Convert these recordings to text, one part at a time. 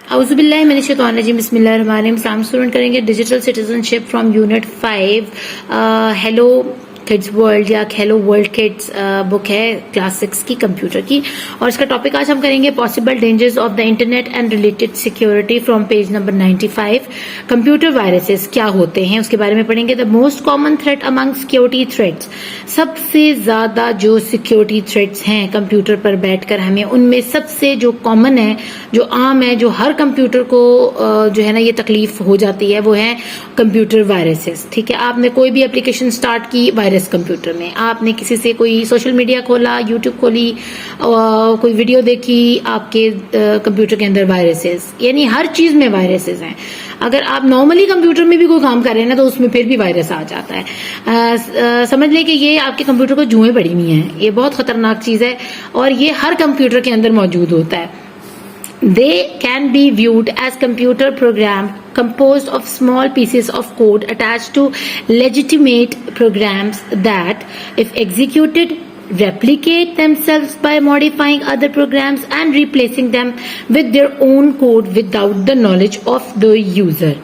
اعوذ باللہ من الشیطان الرجیم، بسم اللہ الرحمن الرحیم. سلام اسٹوڈنٹ کریں گے digital citizen ship from unit 5. Hello kids world یا ہیلو ورلڈ کڈس بک ہے کلاس 6 کی کمپیوٹر کی، اور اس کا ٹاپک آج ہم کریں گے possible dangers of the internet and related security from page number 95. Computer viruses کیا ہوتے ہیں اس کے بارے میں پڑھیں گے. The most common threat among security threats, سب سے زیادہ جو سیکیورٹی تھریٹس ہیں کمپیوٹر پر بیٹھ کر ہمیں ان میں سب سے جو کامن ہے، جو عام ہے، جو ہر کمپیوٹر کو جو ہے نا یہ تکلیف ہو جاتی ہے، وہ ہے کمپیوٹر وائرسز. ٹھیک ہے، آپ نے کوئی بھی اپلیکیشن سٹارٹ کی وائرس کمپیوٹر میں، آپ نے کسی سے کوئی سوشل میڈیا کھولا، یوٹیوب کھولی، کوئی ویڈیو دیکھی، آپ کے کمپیوٹر کے اندر وائرسز، یعنی ہر چیز میں وائرسز ہیں. اگر آپ نارملی کمپیوٹر میں بھی کوئی کام کر رہے ہیں نا تو اس میں پھر بھی وائرس آ جاتا ہے. سمجھ لیں کہ یہ آپ کے کمپیوٹر کو جوئیں پڑی ہوئی ہیں، یہ بہت خطرناک چیز ہے اور یہ ہر کمپیوٹر کے اندر موجود ہوتا ہے. They can be viewed as computer program composed of small pieces of code attached to legitimate programs that, if executed, replicate themselves by modifying other programs and replacing them with their own code without the knowledge of the user.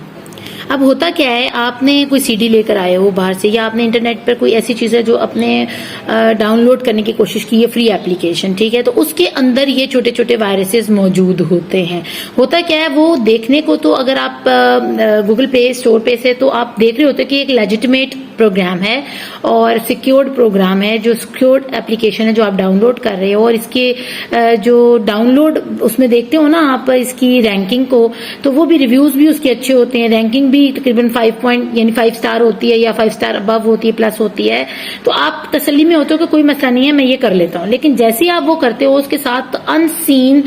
اب ہوتا کیا ہے، آپ نے کوئی C D لے کر آئے ہو باہر سے، یا آپ نے انٹرنیٹ پر کوئی ایسی چیز ہے جو اپنے ڈاؤن لوڈ کرنے کی کوشش کی ہے، فری اپلیکیشن، ٹھیک ہے، تو اس کے اندر یہ چھوٹے چھوٹے وائرسز موجود ہوتے ہیں. ہوتا کیا ہے، وہ دیکھنے کو تو اگر آپ گوگل پے اسٹور پہ سے تو آپ دیکھ رہے ہوتے کہ ایک لیجیٹمیٹ پروگرام ہے اور سیکیورڈ پروگرام ہے، جو سیکیورڈ اپلیکیشن ہے جو آپ ڈاؤن لوڈ کر رہے ہو، اور اس کے جو ڈاؤن لوڈ اس میں دیکھتے ہو نا آپ اس کی رینکنگ کو، تو وہ بھی ریویوز بھی اس کے اچھے ہوتے ہیں، رینکنگ بھی تقریباً 5 اسٹار ہوتی ہے یا 5 اسٹار ابو ہوتی ہے، پلس ہوتی ہے، تو آپ تسلی میں ہوتے ہو کہ کوئی مسئلہ نہیں ہے، میں یہ کر لیتا ہوں. لیکن جیسے ہی آپ وہ کرتے ہو، اس کے ساتھ ان سین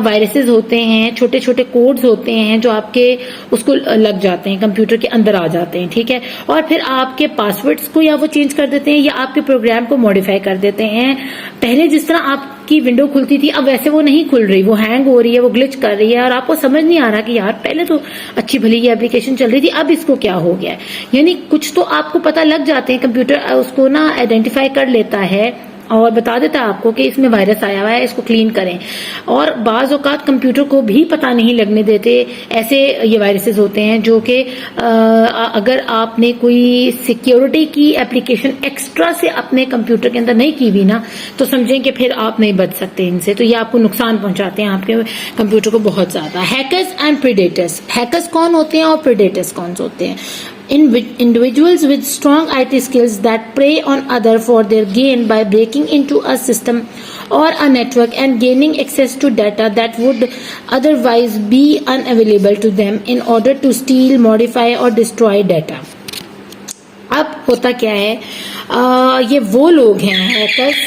وائرسز ہوتے ہیں، چھوٹے چھوٹے کوڈز ہوتے ہیں جو آپ کے اس کو لگ جاتے ہیں، کمپیوٹر کے اندر آ جاتے ہیں. ٹھیک ہے، اور پھر آپ کے پاسورڈز کو یا وہ چینج کر دیتے ہیں یا آپ کے پروگرام کو ماڈیفائی کر دیتے ہیں. پہلے جس طرح آپ کی ونڈو کھلتی تھی اب ویسے وہ نہیں کھل رہی، وہ ہینگ ہو رہی ہے، وہ گلچ کر رہی ہے، اور آپ کو سمجھ نہیں آ رہا کہ یار پہلے تو اچھی بھلی یہ اپلیکیشن چل رہی تھی، اب اس کو کیا ہو گیا ہے. یعنی کچھ تو آپ کو پتہ لگ جاتے ہیں، کمپیوٹر اس کو نا آئیڈینٹیفائی کر لیتا ہے اور بتا دیتا ہے آپ کو کہ اس میں وائرس آیا ہوا ہے، اس کو کلین کریں. اور بعض اوقات کمپیوٹر کو بھی پتہ نہیں لگنے دیتے، ایسے یہ وائرسز ہوتے ہیں جو کہ اگر آپ نے کوئی سیکیورٹی کی اپلیکیشن ایکسٹرا سے اپنے کمپیوٹر کے اندر نہیں کی ہوئی نا تو سمجھیں کہ پھر آپ نہیں بچ سکتے ان سے، تو یہ آپ کو نقصان پہنچاتے ہیں آپ کے کمپیوٹر کو بہت زیادہ. ہیکرز اینڈ پریڈیٹرز، ہیکرز کون ہوتے ہیں اور پریڈیٹرز کون ہوتے ہیں؟ Individuals with strong IT skills that prey on others for their gain by breaking into a system or a network and gaining access to data that would otherwise be unavailable to them in order to steal, modify or destroy data. اب ہوتا کیا ہے، یہ وہ لوگ ہیں hackers,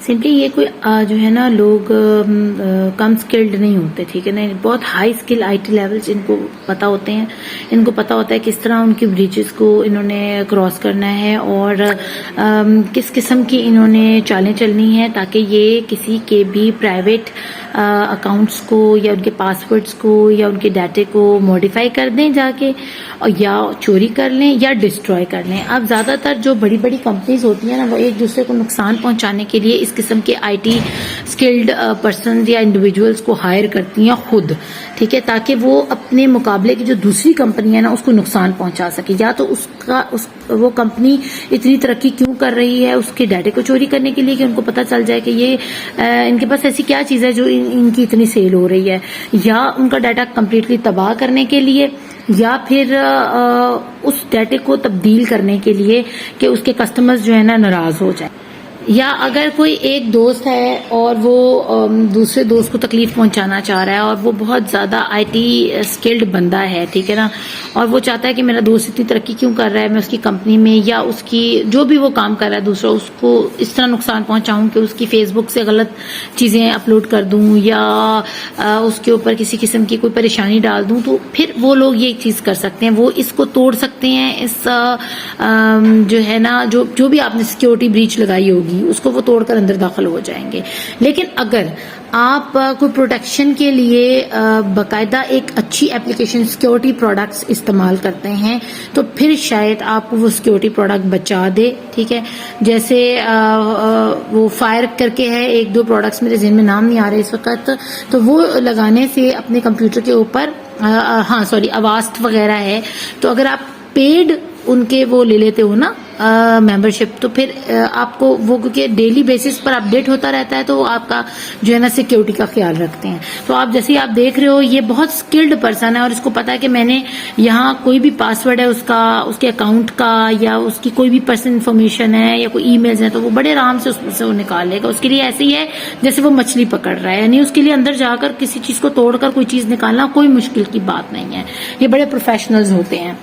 simply یہ کوئی جو ہے نا لوگ کم سکلڈ نہیں ہوتے، ٹھیک ہے نا، بہت high skill I T levels ان کو پتہ ہوتے ہیں، ان کو پتہ ہوتا ہے کس طرح ان کی بریچز کو انہوں نے کراس کرنا ہے اور کس قسم کی انہوں نے چالیں چلنی ہے تاکہ یہ کسی کے بھی پرائیویٹ اکاؤنٹس کو یا ان کے پاسورڈز کو یا ان کے ڈاٹے کو موڈیفائی کر دیں جا کے، یا چوری کر لیں یا ڈسٹروائے کر لیں. اب زیادہ تر جو بڑی بڑی کمپنیز ہوتی ہیں نا وہ ایک دوسرے کو نقصان پہنچانے کے لیے اس قسم کے آئی ٹی اسکلڈ پرسنز یا انڈیویجولس کو ہائر کرتی ہیں خود، ٹھیک ہے، تاکہ وہ اپنے مقابلے کی جو دوسری کمپنی ہے نا اس کو نقصان پہنچا سکے. یا تو وہ کمپنی اتنی ترقی کیوں کر رہی ہے اس کے ڈاٹے کو چوری کرنے کے لیے کہ ان کو پتہ چل جائے کہ یہ ان کے پاس ایسی کیا چیز ہے جو ان کی اتنی سیل ہو رہی ہے، یا ان کا ڈاٹا کمپلیٹلی تباہ کرنے کے لیے، یا پھر اس ڈاٹے کو تبدیل کرنے کے لیے کہ اس کے کسٹمرز جو ہے نا ناراض ہو جائیں. یا اگر کوئی ایک دوست ہے اور وہ دوسرے دوست کو تکلیف پہنچانا چاہ رہا ہے اور وہ بہت زیادہ آئی ٹی اسکلڈ بندہ ہے، ٹھیک ہے نا، اور وہ چاہتا ہے کہ میرا دوست اتنی ترقی کیوں کر رہا ہے، میں اس کی کمپنی میں یا اس کی جو بھی وہ کام کر رہا ہے دوسرا، اس کو اس طرح نقصان پہنچاؤں کہ اس کی فیس بک سے غلط چیزیں اپلوڈ کر دوں یا اس کے اوپر کسی قسم کی کوئی پریشانی ڈال دوں، تو پھر وہ لوگ یہ چیز کر سکتے ہیں، وہ اس کو توڑ سکتے ہیں، اس جو ہے نا جو بھی آپ نے سیکیورٹی بریچ لگائی ہوگی ہوگی اس کو وہ توڑ کر اندر داخل ہو جائیں گے. لیکن اگر آپ کوئی پروٹیکشن کے لیے باقاعدہ ایک اچھی اپلیکیشن سیکیورٹی پروڈکٹس استعمال کرتے ہیں تو پھر شاید آپ کو وہ سیکیورٹی پروڈکٹ بچا دے. ٹھیک ہے, جیسے وہ فائر کر کے ہے, ایک دو پروڈکٹس میرے ذہن میں نام نہیں آ رہے اس وقت, تو وہ لگانے سے اپنے کمپیوٹر کے اوپر اواسٹ وغیرہ ہے, تو اگر آپ پیڈ ان کے وہ لے لیتے ہو نا ممبرشپ, تو پھر آپ کو وہ کیونکہ ڈیلی بیسس پر اپڈیٹ ہوتا رہتا ہے تو آپ کا جو ہے نا سیکیورٹی کا خیال رکھتے ہیں. تو آپ جیسے ہی آپ دیکھ رہے ہو یہ بہت اسکلڈ پرسن ہے اور اس کو پتا ہے کہ میں نے یہاں کوئی بھی پاسورڈ ہے اس کا, اس کے اکاؤنٹ کا, یا اس کی کوئی بھی پرسنل انفارمیشن ہے یا کوئی ای میلز ہیں, تو وہ بڑے آرام سے اس سے وہ نکال لے گا. اس کے لیے ایسے ہی ہے جیسے وہ مچھلی پکڑ رہا ہے, یعنی اس کے لیے اندر جا کر کسی چیز کو توڑ کر کوئی چیز نکالنا کوئی مشکل کی بات نہیں ہے. یہ بڑے پروفیشنلز ہوتے ہیں.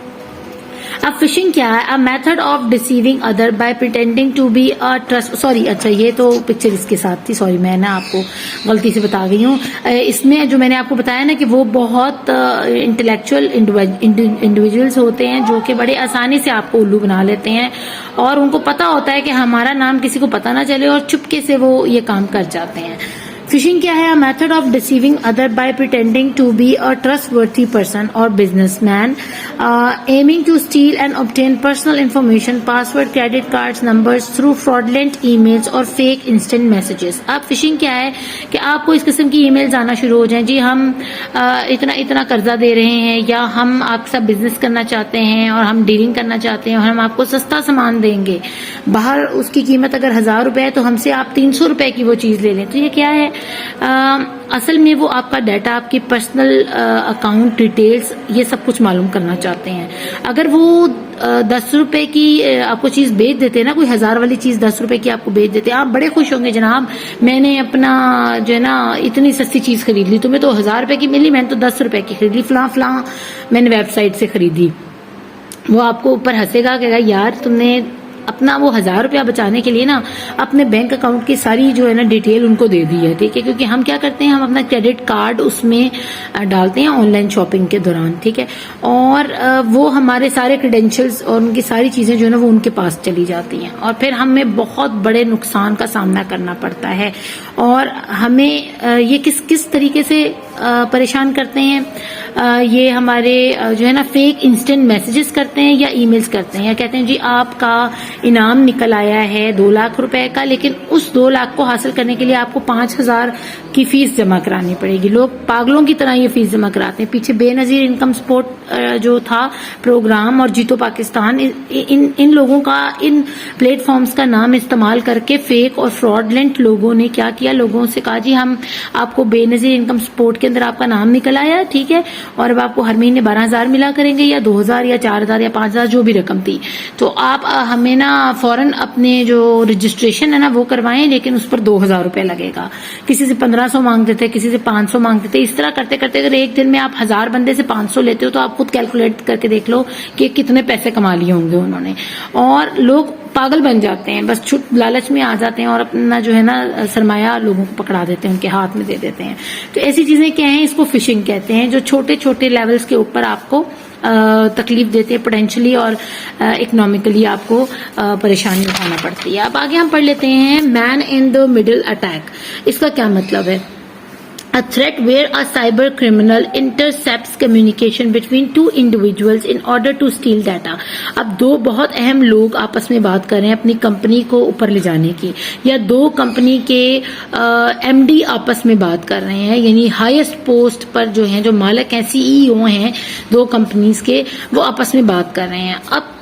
اب فشنگ کیا ہے؟ a method of deceiving other by pretending to be a trust. اچھا یہ تو پکچر اس کے ساتھ تھی, سوری میں نا آپ کو غلطی سے بتا گئی ہوں. اس میں جو میں نے آپ کو بتایا نا کہ وہ بہت انٹلیکچوئل انڈیویجولس ہوتے ہیں جو کہ بڑے آسانی سے آپ کو الو بنا لیتے ہیں, اور ان کو پتا ہوتا ہے کہ ہمارا نام کسی کو پتا نہ چلے, اور چپکے سے وہ یہ کام کر جاتے ہیں. فشنگ کیا ہے؟ a method of deceiving other by pretending to be a trustworthy person or businessman, aiming to steal and obtain personal information, password, credit cards, numbers through fraudulent emails or fake instant messages. اب fishing کیا ہے کہ آپ کو اس قسم کی e mails آنا شروع ہو جائیں, جی ہم اتنا قرضہ دے رہے ہیں, یا ہم آپ کے ساتھ بزنس کرنا چاہتے ہیں اور ہم ڈیلنگ کرنا چاہتے ہیں اور ہم آپ کو سستا سامان دیں گے, باہر اس کی قیمت اگر 1000 روپے ہے تو ہم سے آپ 300 روپے کی وہ چیز لے لیں. تو یہ کیا ہے؟ اصل میں وہ آپ کا ڈیٹا, آپ کی پرسنل اکاؤنٹ ڈیٹیلز, یہ سب کچھ معلوم کرنا چاہتے ہیں. اگر وہ 10 روپے کی آپ کو چیز بیچ دیتے ہیں نا, کوئی 1000 والی چیز 10 روپے کی آپ کو بیچ دیتے ہیں, آپ بڑے خوش ہوں گے, جناب میں نے اپنا جو ہے نا اتنی سستی چیز خرید لی, تمہیں تو 1000 روپے کی ملی, میں نے تو 10 روپے کی خرید لی, فلاں میں نے ویب سائٹ سے خریدی. وہ آپ کو اوپر ہنسے گا, کہے گا یار تم نے اپنا وہ 1000 روپیہ بچانے کے لیے نا اپنے بینک اکاؤنٹ کی ساری جو ہے نا ڈیٹیل ان کو دے دی ہے. ٹھیک ہے, کیونکہ ہم کیا کرتے ہیں, ہم اپنا کریڈٹ کارڈ اس میں ڈالتے ہیں آن لائن شاپنگ کے دوران. ٹھیک ہے, اور وہ ہمارے سارے کریڈینشلز اور ان کی ساری چیزیں جو ہے نا وہ ان کے پاس چلی جاتی ہیں, اور پھر ہمیں بہت بڑے نقصان کا سامنا کرنا پڑتا ہے. اور ہمیں یہ کس طریقے سے پریشان کرتے ہیں, یہ ہمارے جو ہے نا فیک انسٹنٹ میسیجز کرتے ہیں یا ای میلز کرتے ہیں, یا کہتے ہیں جی آپ کا انعام نکل آیا ہے 2 لاکھ روپے کا, لیکن اس 2 لاکھ کو حاصل کرنے کے لیے آپ کو 5000 کی فیس جمع کرانی پڑے گی. لوگ پاگلوں کی طرح یہ فیس جمع کراتے ہیں. پیچھے بے نظیر انکم سپورٹ جو تھا پروگرام اور جیتو پاکستان, ان لوگوں کا, ان پلیٹ فارمز کا نام استعمال کر کے فیک اور فراڈلنٹ لوگوں نے کیا کیا, لوگوں سے کہا جی ہم آپ کو بے نظیر انکم سپورٹ کے اندر آپ کا نام نکل آیا, ٹھیک ہے, اور اب آپ کو ہر مہینے 12000 ملا کریں گے, یا 2000 یا 4000 یا 5000 جو بھی رقم تھی, تو آپ ہمیں نا فوراً اپنے جو رجسٹریشن ہے نا وہ کروائیں, لیکن اس پر 2000 روپے لگے گا. کسی سے 1500 مانگتے تھے, کسی سے 500 مانگتے تھے. اس طرح کرتے کرتے اگر ایک دن میں آپ 1000 بندے سے 500 لیتے ہو تو آپ خود کیلکولیٹ کر کے دیکھ لو کہ کتنے پیسے کما لیے ہوں گے انہوں نے. اور لوگ پاگل بن جاتے ہیں, بس چھٹ لالچ میں آ جاتے ہیں اور اپنا جو ہے نا سرمایہ لوگوں کو پکڑا دیتے ہیں, ان کے ہاتھ میں دے دیتے ہیں. تو ایسی چیزیں کیا ہیں, اس کو فشنگ کہتے ہیں, جو چھوٹے چھوٹے لیولز کے اوپر آپ کو تکلیف دیتے ہیں پوٹینشلی, اور اکنامکلی آپ کو پریشانی اٹھانا پڑتی ہے. اب آگے ہم پڑھ لیتے ہیں مین ان دا مڈل اٹیک. اس کا کیا مطلب ہے؟ A threat where a cyber criminal intercepts communication between two individuals in order to steal data. اب 2 بہت اہم لوگ آپس میں بات کر رہے ہیں اپنی کمپنی کو اوپر لے جانے کی, یا 2 کمپنی کے ایم ڈی آپس میں بات کر رہے ہیں, یعنی ہائیسٹ پوسٹ پر جو ہیں, جو مالک ہیں, سی ای او ہیں 2 کمپنیز کے, وہ آپس میں بات کر رہے ہیں. اب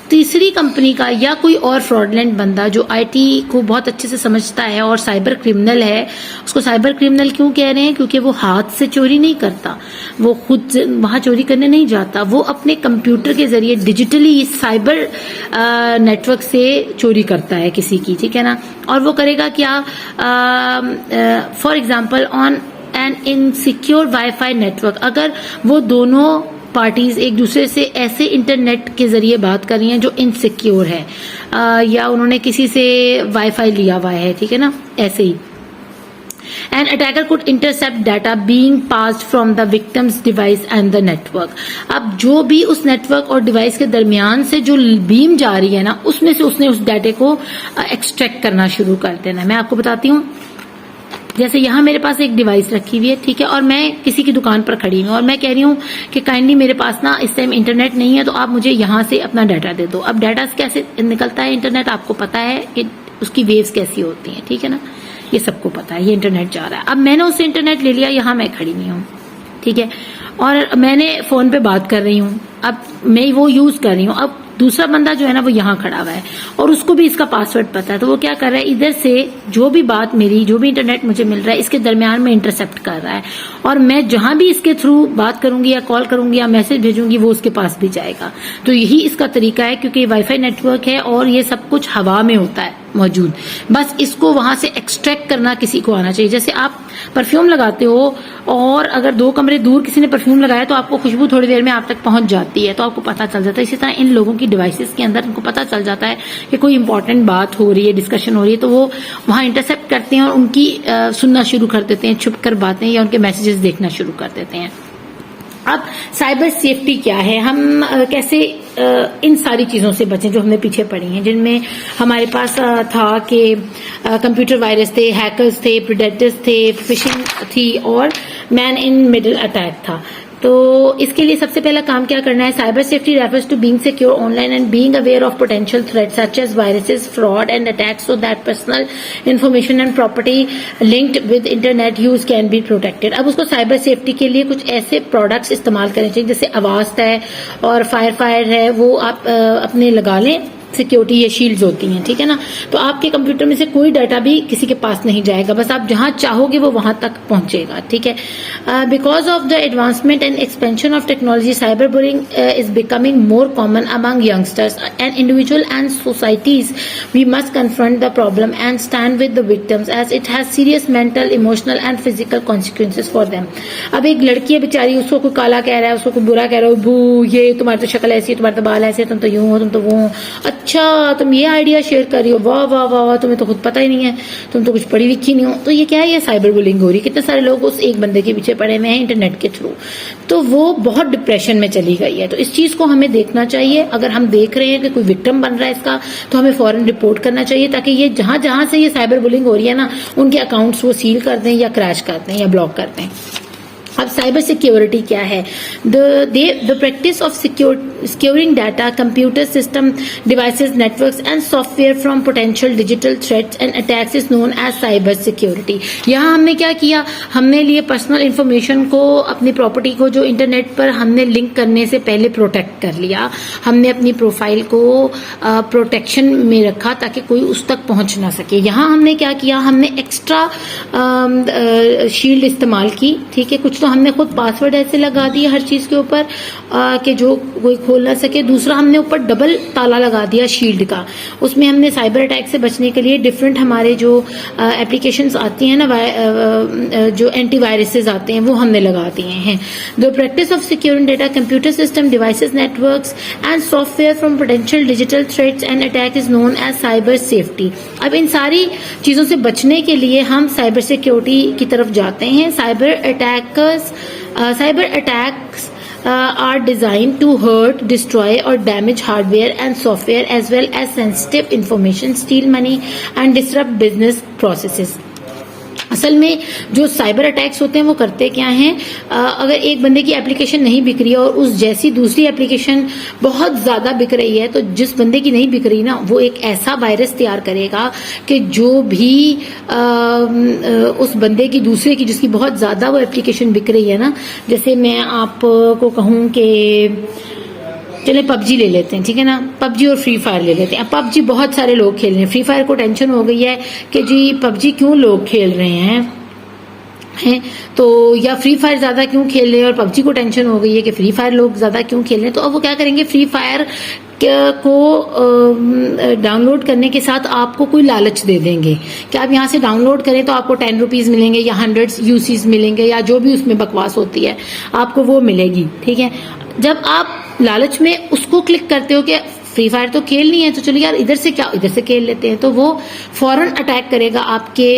تیسری کمپنی کا یا کوئی اور فراڈلنٹ بندہ جو آئی ٹی کو بہت اچھے سے سمجھتا ہے اور سائبر کرمنل ہے, اس کو سائبر کرمنل کیوں کہہ رہے ہیں؟ کیونکہ وہ ہاتھ سے چوری نہیں کرتا, وہ خود وہاں چوری کرنے نہیں جاتا, وہ اپنے کمپیوٹر کے ذریعے ڈیجیٹلی سائبر نیٹورک سے چوری کرتا ہے کسی کی. ٹھیک ہے نا, اور وہ کرے گا کیا؟ For example on an insecure wifi network, اگر وہ دونوں پارٹیز ایک دوسرے سے ایسے انٹرنیٹ کے ذریعے بات کر رہی ہیں جو انسیکیور ہے, یا انہوں نے کسی سے وائی فائی لیا ہوا ہے, ٹھیک ہے نا, ایسے ہی An attacker could intercept data being passed from the victim's device and the network. اب جو بھی اس نیٹورک اور ڈیوائس کے درمیان سے جو بیم جا رہی ہے نا, اس میں سے اس نے اس ڈیٹے کو ایکسٹریکٹ کرنا شروع کر دینا. میں آپ کو بتاتی ہوں, جیسے یہاں میرے پاس ایک ڈیوائس رکھی ہوئی ہے, ٹھیک ہے, اور میں کسی کی دکان پر کھڑی ہوں اور میں کہہ رہی ہوں کہ کائنڈلی میرے پاس نا اس ٹائم انٹرنیٹ نہیں ہے, تو آپ مجھے یہاں سے اپنا ڈیٹا دے دو. اب ڈیٹا کیسے نکلتا ہے انٹرنیٹ, آپ کو پتا ہے کہ اس کی ویوز کیسی ہوتی ہیں, ٹھیک ہے نا, یہ سب کو پتا ہے, یہ انٹرنیٹ جا رہا ہے. اب میں نے اس سے انٹرنیٹ لے لیا, یہاں میں کھڑی نہیں ہوں, ٹھیک ہے, اور میں نے فون پہ بات کر رہی ہوں, اب میں وہ یوز کر رہی ہوں. اب دوسرا بندہ جو ہے نا وہ یہاں کھڑا ہوا ہے اور اس کو بھی اس کا پاسورڈ پتا ہے, تو وہ کیا کر رہا ہے, ادھر سے جو بھی بات میری, جو بھی انٹرنیٹ مجھے مل رہا ہے, اس کے درمیان میں انٹرسپٹ کر رہا ہے, اور میں جہاں بھی اس کے تھرو بات کروں گی یا کال کروں گی یا میسج بھیجوں گی وہ اس کے پاس بھی جائے گا. تو یہی اس کا طریقہ ہے, کیونکہ یہ وائی فائی نیٹ ورک ہے اور یہ سب کچھ ہوا میں ہوتا ہے موجود, بس اس کو وہاں سے ایکسٹریکٹ کرنا کسی کو آنا چاہیے. جیسے آپ پرفیوم لگاتے ہو اور اگر 2 کمرے دور کسی نے پرفیوم لگایا تو آپ کو خوشبو تھوڑی دیر میں آپ تک پہنچ جاتی ہے, تو آپ کو پتا چل جاتا ہے. اسی طرح ان لوگوں کی ڈیوائسز کے اندر ان کو پتا چل جاتا ہے کہ کوئی امپورٹنٹ بات ہو رہی ہے, ڈسکشن ہو رہی ہے, تو وہ وہاں انٹرسپٹ کرتے ہیں اور ان کی سننا شروع کر دیتے ہیں, چھپ کر باتیں یا ان کے میسیجز دیکھنا شروع کر دیتے ہیں. اب سائبر سیفٹی کیا ہے, ہم کیسے ان ساری چیزوں سے بچیں جو ہم نے پیچھے پڑھی ہیں, جن میں ہمارے پاس تھا کہ کمپیوٹر وائرس تھے, ہیکرز تھے, پریڈیٹرز تھے, فشنگ تھی اور مین ان مڈل اٹیک تھا. تو اس کے لیے سب سے پہلا کام کیا کرنا ہے, cyber safety refers to being secure online and being aware of potential threats such as viruses, fraud and attacks so that personal information and property linked with internet use can be protected. اب اس کو cyber safety کے لیے کچھ ایسے products استعمال کرنے چاہیے, جیسے آواز ہے اور فائر ہے, وہ آپ اپنے لگا لیں. سیکیورٹی یہ شیلڈز ہوتی ہیں, ٹھیک ہے نا, تو آپ کے کمپیوٹر میں سے کوئی ڈیٹا بھی کسی کے پاس نہیں جائے گا, بس آپ جہاں چاہو گے وہ وہاں تک پہنچے گا, ٹھیک ہے. Because of the advancement and expansion of technology, cyber bullying is becoming more common among youngsters and individual and societies. We must confront the problem and stand with the victims as it has serious mental, emotional and physical consequences for them. اب ایک لڑکی ہے بیچاری, اس کو کوئی کالا کہہ رہا ہے, اس کو کوئی برا کہہ رہا ہے, بو یہ تمہاری تو شکل ایسی ہے, تمہارے تو بال ایسے, تم تو یوں ہو, تم تو وہ ہو, اچھا تم یہ آئیڈیا شیئر کر رہی ہو, واہ واہ واہ واہ, تمہیں تو خود پتہ ہی نہیں ہے, تم تو کچھ پڑھی لکھی نہیں ہو. تو یہ کیا ہے, یہ سائبر بلنگ ہو رہی ہے. کتنے سارے لوگ اس ایک بندے کے پیچھے پڑے ہوئے ہیں انٹرنیٹ کے تھرو, تو وہ بہت ڈپریشن میں چلی گئی ہے. تو اس چیز کو ہمیں دیکھنا چاہیے, اگر ہم دیکھ رہے ہیں کہ کوئی وکٹم بن رہا ہے اس کا, تو ہمیں فوراً رپورٹ کرنا چاہیے, تاکہ یہ جہاں جہاں سے یہ سائبر بلنگ ہو رہی ہے نا, ان کے اکاؤنٹس وہ سیل کر دیں یا کریش کر دیں یا بلاک کر دیں. اب سائبر سیکیورٹی کیا ہے, the practice of securing data, computer system, devices, networks and software from potential digital threats and attacks is known as cyber security. یہاں ہم نے کیا کیا, ہم نے لیے پرسنل انفارمیشن کو, اپنی پراپرٹی کو جو انٹرنیٹ پر ہم نے لنک کرنے سے پہلے پروٹیکٹ کر لیا. ہم نے اپنی پروفائل کو پروٹیکشن میں رکھا تاکہ کوئی اس تک پہنچ نہ سکے. یہاں ہم نے کیا کیا, ہم نے ایکسٹرا شیلڈ استعمال کی, ٹھیک ہے. کچھ تو ہم نے خود پاسورڈ ایسے لگا دیا ہر چیز کے اوپر کہ جو کوئی کھول نہ سکے. دوسرا ہم نے اوپر ڈبل تالا لگا دیا شیلڈ کا, اس میں ہم نے سائبر اٹیک سے بچنے کے لیے ڈفرینٹ ہمارے جو اپلیکیشنز آتی ہیں نا, جو اینٹی وائرسز آتے ہیں, وہ ہم نے لگا دیے ہیں. The practice of securing data, computer system, devices, networks and software from potential digital threats and attack is known as cyber safety. اب ان ساری چیزوں سے بچنے کے لیے ہم سائبر سیکیورٹی کی طرف جاتے ہیں. Cyber attacks are designed to hurt, destroy or damage hardware and software as well as sensitive information, steal money and disrupt business processes. اصل میں جو سائبر اٹیکس ہوتے ہیں وہ کرتے کیا ہیں, اگر ایک بندے کی اپلیکیشن نہیں بک رہی ہے اور اس جیسی دوسری اپلیکیشن بہت زیادہ بک رہی ہے, تو جس بندے کی نہیں بک رہی نا, وہ ایک ایسا وائرس تیار کرے گا کہ جو بھی اس بندے کی دوسرے کی جس کی بہت زیادہ وہ اپلیکیشن بک رہی ہے نا, جیسے میں آپ کو کہوں کہ چلے پب جی لے لیتے ہیں, ٹھیک ہے نا, پب جی اور فری فائر لے لیتے ہیں. اب پب جی بہت سارے لوگ کھیل رہے ہیں, فری فائر کو ٹینشن ہو گئی ہے کہ جی پب جی کیوں لوگ کھیل رہے ہیں, تو یا فری فائر زیادہ کیوں کھیل رہے ہیں, اور پب جی کو ٹینشن ہو گئی ہے کہ فری فائر لوگ زیادہ کیوں کھیل رہے ہیں. تو اب وہ کیا کریں گے, فری فائر کو ڈاؤن لوڈ کرنے کے ساتھ آپ کو کوئی لالچ دے دیں گے کہ آپ یہاں سے ڈاؤن لوڈ کریں تو آپ کو 10 روپیز ملیں گے یا 100 UCs ملیں گے, یا جو بھی اس میں بکواس ہوتی ہے آپ کو وہ ملے گی, ٹھیک ہے. جب آپ لالچ میں اس کو کلک کرتے ہو کہ فری فائر تو کھیلنی ہے تو چلو یار ادھر سے کھیل لیتے ہیں, تو وہ فوراً اٹیک کرے گا آپ کے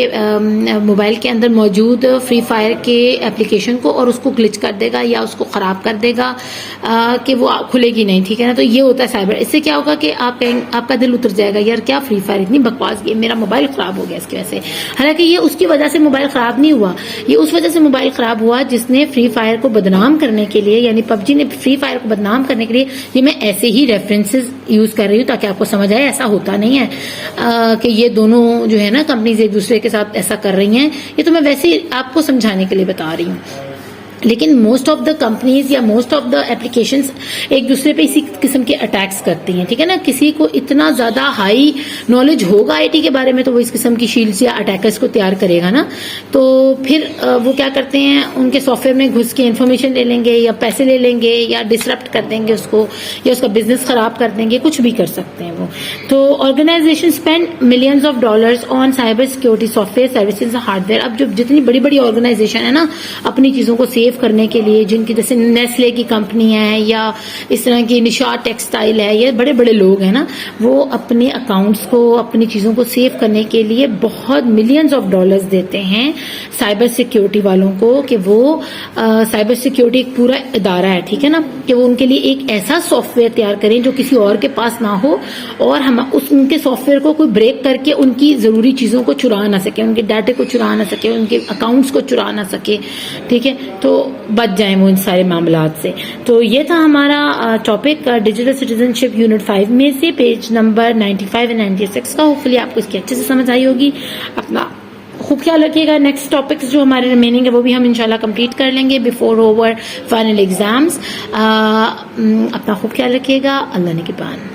موبائل کے اندر موجود فری فائر کے اپلیکیشن کو اور اس کو گلچ کر دے گا یا اس کو خراب کر دے گا کہ وہ کھلے گی نہیں, ٹھیک ہے نا. تو یہ ہوتا ہے سائبر. اس سے کیا ہوگا کہ آپ کا دل اتر جائے گا, یار کیا فری فائر اتنی بکواس, یہ میرا موبائل خراب ہو گیا اس کی وجہ سے. حالانکہ یہ اس کی وجہ سے موبائل خراب نہیں ہوا, یہ اس وجہ سے موبائل خراب ہوا جس نے فری فائر کو بدنام کرنے کے لیے, یعنی پب جی نے فری فائر کو بدنام کرنے کے لیے, یہ میں ایسے ہی ریفرنسز یوز کر رہی ہوں تاکہ آپ کو سمجھ آئے, ایسا ہوتا نہیں ہے کہ یہ دونوں جو ہے نا کمپنیز ایک دوسرے کے ساتھ ایسا کر رہی ہیں, یہ تو میں ویسے ہی آپ کو سمجھانے کے لیے بتا رہی ہوں. لیکن موسٹ آف دا کمپنیز یا موسٹ آف دا اپلیکیشنز ایک دوسرے پہ اسی قسم کے اٹیکس کرتی ہیں, ٹھیک ہے نا. کسی کو اتنا زیادہ ہائی نالج ہوگا آئی ٹی کے بارے میں تو وہ اس قسم کی شیلڈز یا اٹیکرز کو تیار کرے گا نا. تو پھر وہ کیا کرتے ہیں, ان کے سافٹ ویئر میں گھس کے انفارمیشن لے لیں گے یا پیسے لے لیں گے یا ڈسرپٹ کر دیں گے اس کو, یا اس کا بزنس خراب کر دیں گے, کچھ بھی کر سکتے ہیں وہ. تو organisation spend millions of dollars on cyber security software services hardware. اب جو جتنی بڑی بڑی آرگنائزیشن ہے نا اپنی چیزوں کو سیو کرنے کے لیے, جن کی جیسے نیسلے کی کمپنی ہے یا اس طرح کی نشاط ٹیکسٹائل ہے, یہ بڑے بڑے لوگ ہیں نا, وہ اپنے اکاؤنٹس کو اپنی چیزوں کو سیو کرنے کے لیے بہت ملینز آف ڈالرز دیتے ہیں سائبر سیکیورٹی والوں کو کہ وہ سائبر سیکیورٹی ایک پورا ادارہ ہے, ٹھیک ہے نا, کہ وہ ان کے لیے ایک ایسا سافٹ ویئر تیار کریں جو کسی اور کے پاس نہ ہو اور ان کے سافٹ ویئر کو کوئی بریک کر کے ان کی ضروری چیزوں کو چرا نہ سکے, ان کے ڈاٹے کو چرا نہ سکے, ان کے اکاؤنٹس کو چرا نہ سکے, ٹھیک ہے, تو بچ جائیں وہ ان سارے معاملات سے. تو یہ تھا ہمارا ٹاپک ڈیجیٹل سٹیزن شپ یونٹ 5 میں سے پیج نمبر 95 اور 96 کا. ہوپفلی آپ کو اس کی اچھے سے سمجھ آئی ہوگی. اپنا خوب خیال رکھیے گا. نیکسٹ ٹاپکس جو ہمارے ریمیننگ ہے وہ بھی ہم انشاءاللہ کمپلیٹ کر لیں گے بفور اوور فائنل ایگزامس. اپنا خوب خیال رکھیے گا. اللہ نگہبان.